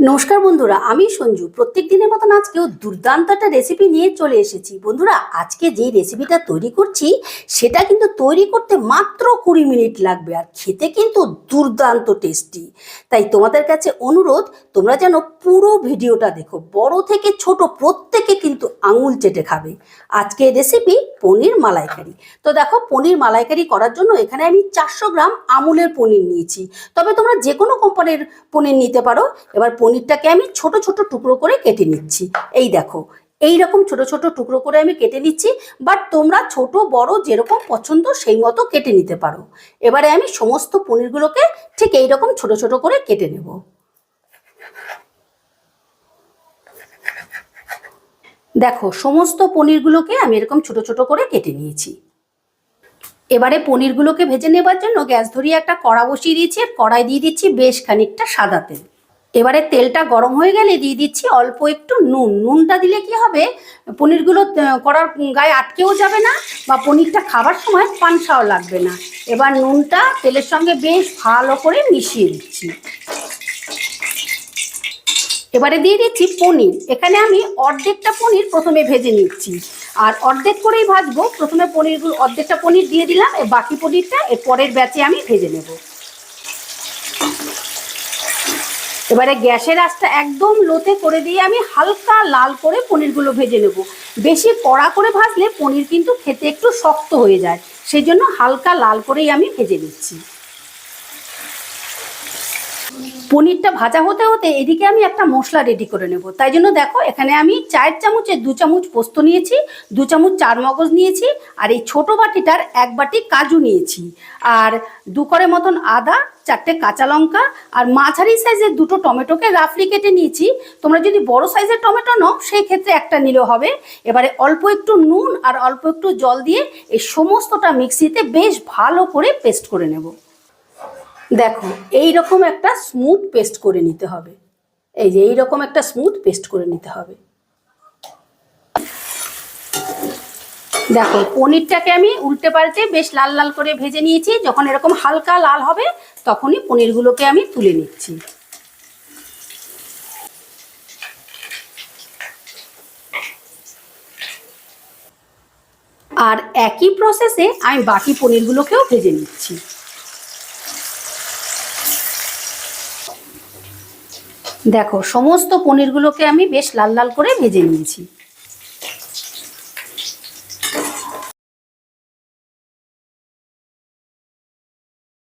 নমস্কার বন্ধুরা, আমি সঞ্জু। প্রত্যেক দিনের মতন আজকেও দুর্দান্ত একটা রেসিপি নিয়ে চলে এসেছি। বন্ধুরা, আজকে যে রেসিপিটা তৈরি করছি সেটা কিন্তু তৈরি করতে মাত্র 20 মিনিট লাগবে, আর খেতে কিন্তু দুর্দান্ত টেস্টি। তাই তোমাদের কাছে অনুরোধ, তোমরা যেন পুরো ভিডিওটা দেখো। বড় থেকে ছোট প্রত্যেকে কিন্তু আঙুল চেটে খাবে। আজকে রেসিপি পনির মালাইকারি। তো দেখো, পনির মালাইকারি করার জন্য এখানে আমি 400 গ্রাম আমুলের পনির নিয়েছি। তবে তোমরা যে কোনো কোম্পানির পনির নিতে পারো। এবার পনিরটাকে আমি ছোট ছোট টুকরো করে কেটে নিচ্ছি। এই দেখো, এই রকম ছোট ছোট টুকরো করে আমি কেটে নিচ্ছি। বাট তোমরা ছোট বড় যেরকম পছন্দ সেই মতো কেটে নিতে পারো। এবারে আমি সমস্ত পনিরগুলোকে ঠিক এই রকম ছোট ছোট করে কেটে নেব। দেখো, সমস্ত পনিরগুলোকে আমি এরকম ছোট ছোট করে কেটে নিয়েছি। এবারে পনিরগুলোকে ভেজে নেবার জন্য গ্যাস ধরিয়ে একটা কড়া বসিয়ে দিয়েছি। আর কড়াই দিয়ে দিচ্ছি বেশ খানিকটা সাদা তেল। এবারে তেলটা গরম হয়ে গেলে দিয়ে দিচ্ছি অল্প একটু নুন। নুনটা দিলে কি হবে, পনিরগুলো কড়ার গায়ে আটকেও যাবে না, বা পনিরটা খাবার সময় পানসাও লাগবে না। এবার নুনটা তেলের সঙ্গে বেশ ভালো করে মিশিয়ে দিচ্ছি। এবারে দিয়ে দিচ্ছি পনির। এখানে আমি অর্ধেকটা পনির প্রথমে ভেজে নিচ্ছি, আর অর্ধেক করেই ভাজবো। প্রথমে পনিরগুলো অর্ধেকটা পনির দিয়ে দিলাম, বাকি পনিরটা এর পরের ব্যাচে আমি ভেজে নেব। এবারে গ্যাসের আঁচটা একদম লোতে করে দিয়ে আমি হালকা লাল করে পনিরগুলো ভেজে নেব। বেশি কড়া করে ভাজলে পনির কিন্তু খেতে একটু শক্ত হয়ে যায়, সেই জন্য হালকা লাল করেই আমি ভেজে নিচ্ছি। পনিরটা ভাজা হতে হতে এদিকে আমি একটা মশলা রেডি করে নেব। তাই জন্য দেখো, এখানে আমি 4 চামচের 2 চামচ পোস্ত নিয়েছি, 2 চামচ চারমগজ নিয়েছি, আর এই ছোট বাটিটার 1 বাটি কাজু নিয়েছি, আর 2 করে মতন আদা, 4টে কাঁচা লঙ্কা, আর মাঝারি সাইজের 2টো টমেটোকে রাফলি কেটে নিয়েছি। তোমরা যদি বড় সাইজের টমেটো নাও সেই ক্ষেত্রে একটা নিলেও হবে। এবারে অল্প একটু নুন আর অল্প একটু জল দিয়ে এই সমস্তটা মিক্সিতে বেশ ভালো করে পেস্ট করে নেব। দেখো, এই রকম একটা স্মুথ পেস্ট করে নিতে হবে। এই যে এই রকম একটা স্মুথ পেস্ট করে নিতে হবে। দেখো, পনিরটাকে আমি উল্টে পাল্টে বেশ লাল লাল করে ভেজে নিয়েছি। যখন এরকম হালকা লাল হবে তখনই পনিরগুলোকে আমি তুলে নিচ্ছি। আর একই প্রসেসে আমি বাকি পনিরগুলোকেও ভেজে নিচ্ছি। দেখো, সমস্ত পনিরগুলোকে আমি বেশ লাল লাল করে ভেজে নিয়েছি।